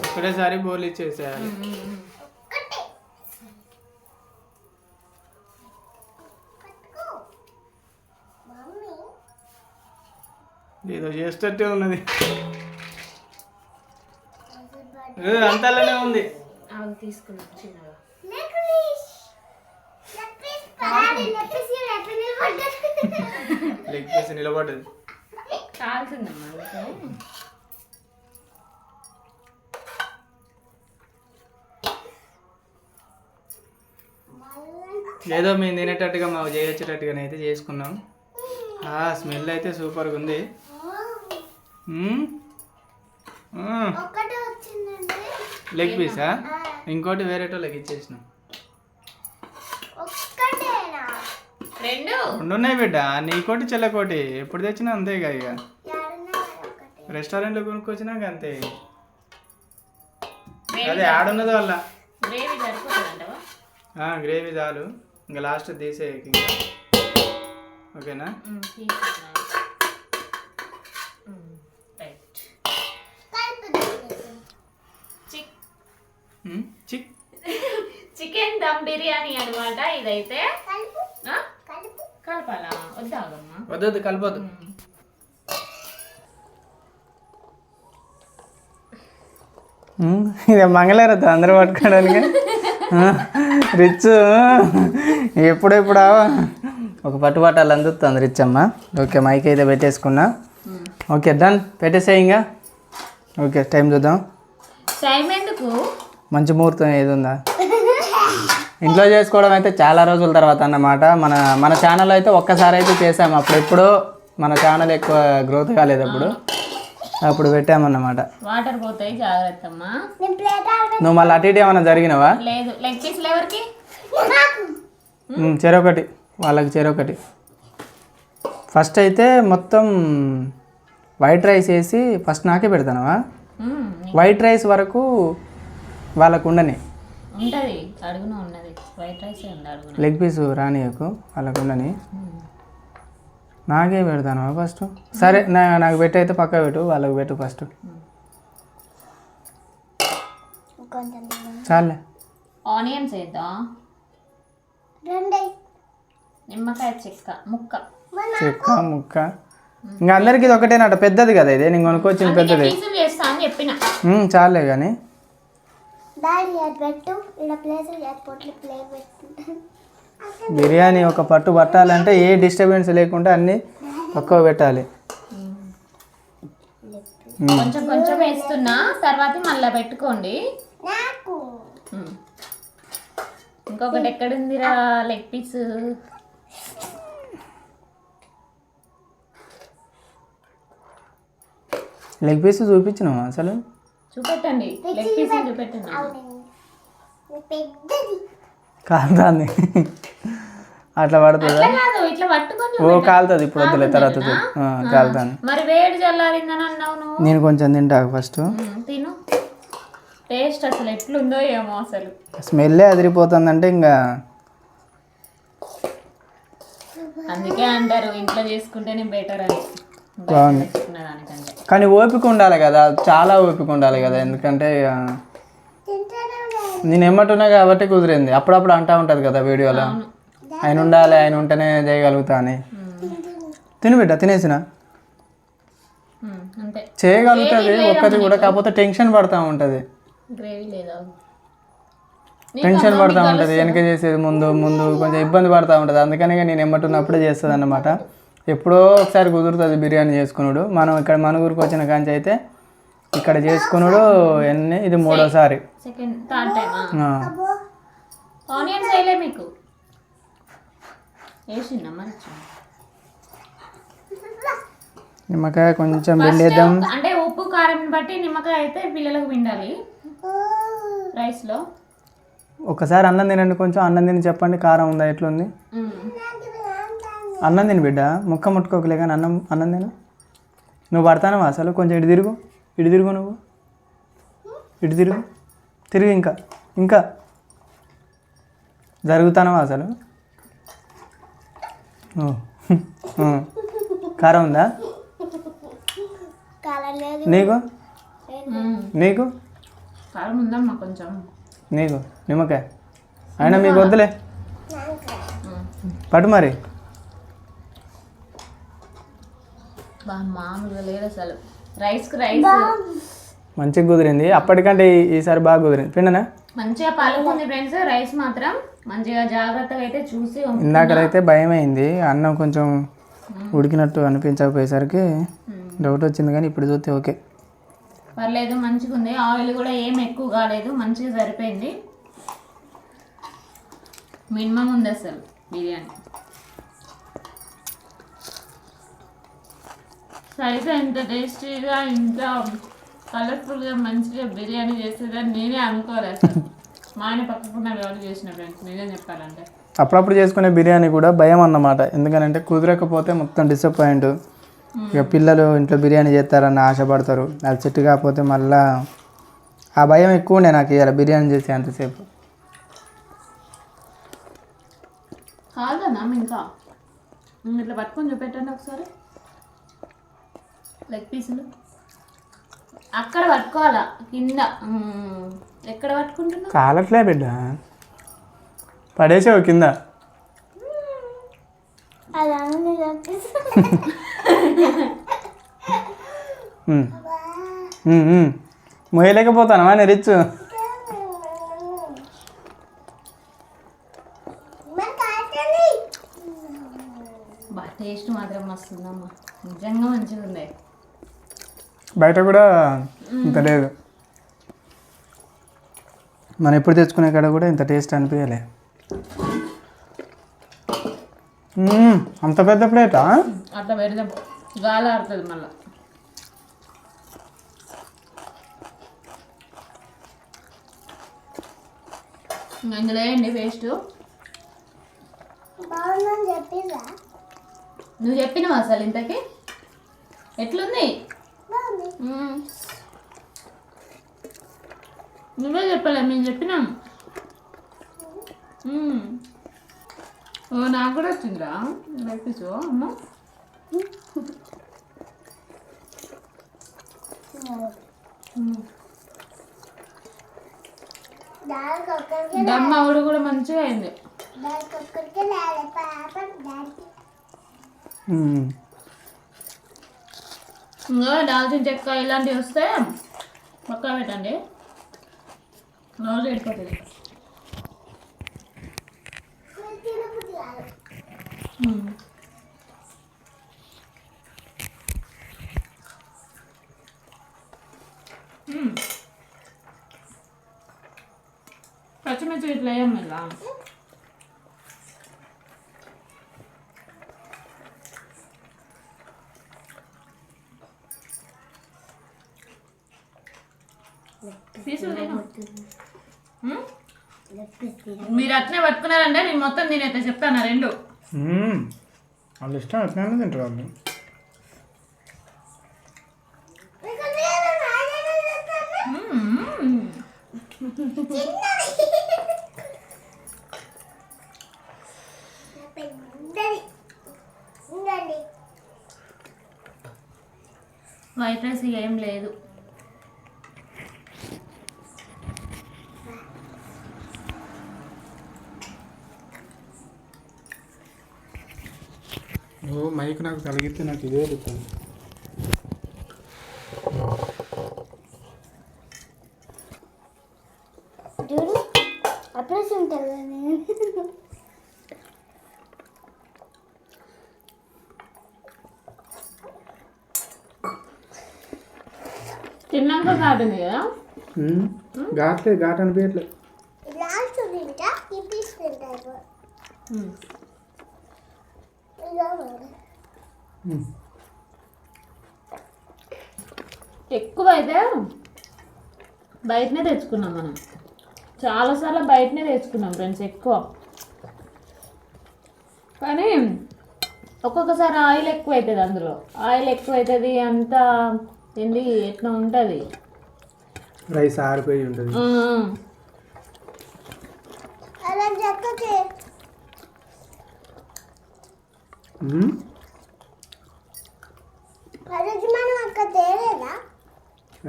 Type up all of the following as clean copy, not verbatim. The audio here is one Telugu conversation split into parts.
ఒకటేసారి బోల్ ఇచ్చేసేయాలి. ఏదో చేసేటట్టే ఉన్నది, అంతలోనే ఉంది. తీసుకున్నాం చిన్నగా. లెగ్ పీస్ నిలబడ్డది. కాలుతుందమ్మా. ఏదో మేము తినేటట్టుగా మాకు చేయొచ్చేటట్టుగానే అయితే చేసుకున్నాం. స్మెల్ అయితే సూపర్గా ఉంది. Leg Pisa? ఇంకోటి వేరేటోళ్ళకి ఇచ్చేసినాం. రెండు ఉన్నాయి బిడ్డ, నీకోటి చెల్లకోటి. ఎప్పుడు తెచ్చినా అంతేగా, ఇక రెస్టారెంట్లో కొనుక్కొచ్చినాక అంతే. అదే ఆడున్నది వల్ల గ్రేవీ చాలు, ఇంకా లాస్ట్ తీసే ఇంకా. ఓకేనా? చికెన్ దమ్ బిర్యానీ అనమాట ఇదైతే. కలపాలా? వద్దాగమ్మా, వద్దు కలపదు. ఇక మంగళారత అందరూ పట్టుకోవడానికి రిచ్ ఎప్పుడెప్పుడా ఒక పట్టు పట్టాలి అందుతుంది రిచ్ అమ్మ. ఓకే, మైక్ అయితే పెట్టేసుకున్నా. ఓకే డన్, పెట్టేసే ఇంకా. ఓకే, టైం చూద్దాం. టైం ఎందుకు? మంచి ముహూర్తం ఏది ఉందా? ఇంట్లో చేసుకోవడం అయితే చాలా రోజుల తర్వాత అన్నమాట. మన ఛానల్ అయితే ఒక్కసారి అయితే చేసాము, అప్పుడెప్పుడో మన ఛానల్ ఎక్కువ గ్రోత్ కాలేదు, అప్పుడు పెట్టామన్నమాట. వాటర్ పోతాయి, జాగ్రత్త అమ్మా. నువ్వు మళ్ళీ అటు ఇటు ఏమన్నా జరిగినవా? లేదు. లెగ్ పీస్లు ఎవరికి? చెరొకటి, వాళ్ళకి చెరొకటి. ఫస్ట్ అయితే మొత్తం వైట్ రైస్ వేసి ఫస్ట్ నాకే పెడతానవా? వైట్ రైస్ వరకు వాళ్ళకు ఉండని ఉంటుంది, అడుగున ఉన్నది వైట్ రైస్. లెగ్ పీస్ రానియకు, వాళ్ళకు ఉండని. నాకే పెడతాను ఫస్ట్. సరే, నాకు పెట్టి అయితే పక్క పెట్టు, వాళ్ళకి పెట్టు ఫస్ట్. చాలే. ఆనియన్స్ వేద్దాం, నిమ్మకాయ చెక్క ముక్క. ఇంకా అందరికి ఇది ఒకటేనట, పెద్దది కదా ఇది, నేను కొనుక్కొచ్చింది పెద్దది. చాలే కానీ బిర్యానీ ఒక పట్టు పట్టాలంటే ఏ డిస్టర్బెన్స్ లేకుండా అన్నీ తక్కువ పెట్టాలి. కొంచెం కొంచెం వేస్తున్నా, తర్వాత మళ్ళీ పెట్టుకోండి. ఇంకొకటి ఎక్కడుందిరా లెగ్ పీస్? లెగ్ పీస్ చూపించినావా అసలు? చూపెట్టండి, లెగ్ పీస్ చూపెట్టండి. కాలుతుంది అట్లా పడుతుందా? ఓ కాలుతుంది, ఇప్పుడు వద్దులే, తర్వాత కాలుతాను. మరి వేడి చల్లారిందని అన్నావు నువ్వు. నేను కొంచెం తింటా ఫస్ట్. తిను, టేస్ట్ అసలు ఎట్లుందో ఏమో. అసలు స్మెల్లే అదిరిపోతుందంటే ఇంకా. అందుకే అంటారు ఇంట్లో చేసుకుంటేనే బెటర్ అని. బాగుంది, కానీ ఓపిక ఉండాలి కదా, చాలా ఓపిక ఉండాలి కదా. ఎందుకంటే నేను ఎమ్మటున్నా కాబట్టి కుదిరింది. అప్పుడప్పుడు అంటా ఉంటుంది కదా వీడియోలో, ఆయన ఉండాలి, ఆయన ఉంటేనే చేయగలుగుతా అని. తిని బిడ్డ, తినేసిన చేయగలుగుతుంది ఒక్కటి కూడా, కాకపోతే టెన్షన్ పడుతూ ఉంటుంది. టెన్షన్ పడుతూ ఉంటుంది, వెనక చేసేది ముందు కొంచెం ఇబ్బంది పడుతూ ఉంటుంది. అందుకని నేను ఎమ్మటున్నప్పుడే చేస్తుంది అన్నమాట. ఎప్పుడో ఒకసారి కుదురుతుంది బిర్యానీ చేసుకున్నాడు. మనం ఇక్కడ మన ఊరికి వచ్చిన కాంచి అయితే ఇక్కడ చేసుకున్నాడు ఇది మూడోసారి. నిమ్మకాయ కొంచెం పిండేద్దాం. అంటే ఉప్పు కారం బట్టి నిమ్మకాయ అయితే పిల్లలకు పిండాలి రైస్లో. ఒకసారి అన్నం తినండి, కొంచెం అన్నం తిని చెప్పండి కారం ఉందా ఎట్లుంది. అన్నం తిని బిడ్డ, ముక్క ముట్టుకోకలే కానీ అన్నం తిను. నువ్వు పడతానవా అసలు? కొంచెం ఇటు తిరుగు నువ్వు, ఇటు తిరుగు ఇంకా జరుగుతానవా అసలు? కారం ఉందా? నీకు నీకు కారం ఉందమ్మా కొంచెం. నీకు నిమ్మకాయ అయినా మీకు వద్దులే పట్టు మరి. మామూలుగా లేదు అసలు. రైస్కి రైస్ మంచిగా కుదిరింది, అప్పటికంటే ఈసారి బాగా కుదిరింది. పిండనా మంచిగా పాలుకుంది ఫ్రెండ్స్. రైస్ మాత్రం మంచిగా జాగ్రత్తగా అయితే చూసి. ఇందాకైతే భయం అయింది, అన్నం కొంచెం ఉడికినట్టు అనిపించకపోయేసరికి డౌట్ వచ్చింది, కానీ ఇప్పుడు చూస్తే ఓకే పర్లేదు మంచిగా ఉంది. ఆయిల్ కూడా ఏం ఎక్కువ కాలేదు, మంచిగా సరిపోయింది. మినిమం ఉంది అసలు బిర్యానీ. సరిగ్గా ఇంత టేస్టీగా ఇంత కలర్ఫుల్గా మంచిగా బిర్యానీ చేసేదని నేనే అనుకోలేదు అసలు. మా ఆయన పక్కకున్న వాళ్ళు చేసిన ఫ్రెండ్స్ నేనే చెప్పాలంటే. అప్పుడప్పుడు చేసుకునే బిర్యానీ కూడా భయం అన్నమాట, ఎందుకంటే కుదరకపోతే మొత్తం డిసప్పాయింట్. ఇక పిల్లలు ఇంట్లో బిర్యానీ చేస్తారని ఆశపడతారు, అది చెట్టు కాకపోతే మళ్ళా ఆ భయం ఎక్కువ ఉండే నాకు ఇవాళ బిర్యానీ చేసే అంతసేపు. కాదన్నా ఇంకా ఇట్లా పట్టుకొని చూపెట్టండి ఒకసారి. లెగ్ పీసులు అక్కడ పట్టుకోవాలా, కింద ఎక్కడ పట్టుకుంటున్నా కాలట్లే బిడ్డ, పడేసావు కింద. మొయ్యలేకపోతాను అని రిచ్. టేస్ట్ మాత్రం మస్తుందమ్మా, నిజంగా మంచిగా ఉంది. బయట కూడా ఇంత లేదు, మనం ఎప్పుడు తెచ్చుకునే కాడ కూడా ఇంత టేస్ట్ అనిపించలే. అంత పెద్ద ప్లేటా? అట్లా పెడదాం, గాలి ఆడుతుంది మళ్ళా. ఇందులో వేయండి వేస్ట్. నువ్వు చెప్పినావు అసలు ఇంతకి ఎట్లుంది? నువ్వే చెప్పలే, మేము చెప్పినాం. ఓ నాకు కూడా వచ్చిందిరా లెక్కచో అమ్మ. దమ్మ ఆవిడ కూడా మంచిగా అయింది. ఇంకా దాల్చిన చెక్క ఇలాంటివి వస్తే పక్కా పెట్టండి, రోజు వెళ్ళిపోతుంది. పచ్చిమిర్చి ఇట్లా వేయమ్మ ఇలా. మీరు అట్నే పట్టుకున్నారంటే నేను మొత్తం తినేస్తే చెప్తాను రెండు. వాళ్ళు ఇష్టం అట్లా తింటారు వాళ్ళు. వైట్ రైస్ ఏం లేదు. ఓ మైక్ నాకు కలిగితే నాకు ఇదే చెప్తాను. తిన్నాక కాదండి కదా, ఘాట్లే ఘాట్ అనిపించట్లేదు. ఎక్కువ అయితే బయటనే తెచ్చుకున్నాం మనం, చాలాసార్లు బయటనే తెచ్చుకున్నాం ఫ్రెండ్స్ ఎక్కువ. కానీ ఒక్కొక్కసారి ఆయిల్ ఎక్కువ అవుతుంది, అందులో ఆయిల్ ఎక్కువ అవుతుంది, అంతా తిండి ఎట్లా ఉంటుంది, రైస్ ఆరిపోయి ఉంటుంది.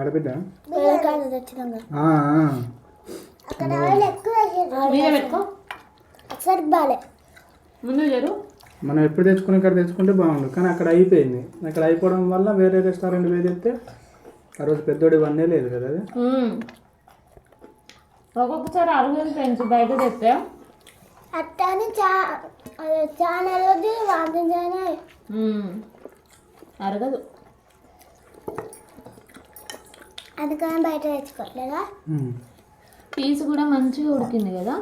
ఆడబిడ్డ మీరే పెట్టుకో ముందు జరు మనం ఎప్పుడు తెచ్చుకుని ఇక్కడ తెచ్చుకుంటే బాగుండు, కానీ అక్కడ అయిపోయింది. అక్కడ అయిపోవడం వల్ల వేరే రెస్టారెంట్ పోయి తెస్తే ఆ రోజు పెద్దోడి వన్నే లేదు కదా అది. ఒక్కొక్కసారి అరుగులు ఫ్రెండ్స్ బయట తెస్తే అట్టని చాలా రోజు వాంతించానే అరగదు. అందుకని బయట తెచ్చుకోవట్లేదా? పీస్ కూడా మంచిగా ఉడికింది కదా.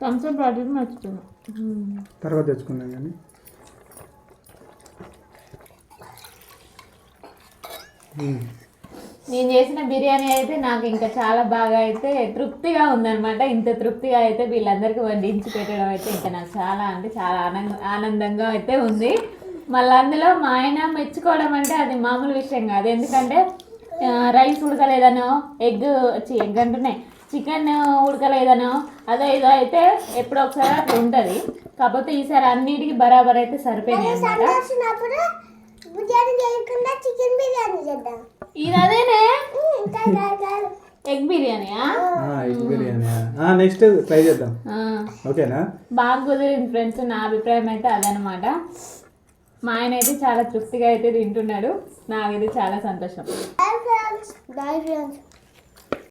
థమ్స్అప్ బాటిల్ మర్చిపోయాను, తర్వాత తెచ్చుకున్నాం కానీ. నేను చేసిన బిర్యానీ అయితే నాకు ఇంకా చాలా బాగా అయితే తృప్తిగా ఉందన్నమాట. ఇంత తృప్తిగా అయితే వీళ్ళందరికీ వడ్డించి పెట్టడం అయితే ఇంకా నాకు చాలా అంటే చాలా ఆనందంగా అయితే ఉంది. మళ్ళీ అందులో మా ఆయన మెచ్చుకోవడం అంటే అది మామూలు విషయం కాదు. ఎందుకంటే రైస్ ఉడకలేదనో ఎగ్ అంటున్నాయి చికెన్ ఉడకలేదనో అదో ఇదో అయితే ఎప్పుడో ఒకసారి అట్లా ఉంటుంది. కాకపోతే ఈసారి అన్నిటికీ బరాబర్ అయితే సరిపోయినాయి అన్నమాట. ఇది అదేనే ఎగ్ బిర్యానీయా? ఎగ్ బిర్యానీ నెక్స్ట్ ట్రై చేద్దాం, ఓకేనా? బాగా కుదిరింది ఫ్రెండ్స్. నా అభిప్రాయం అయితే అదనమాట. మా ఆయన అయితే చాలా తృప్తిగా అయితే తింటున్నాడు. నాకైతే చాలా సంతోషం. Bye friends.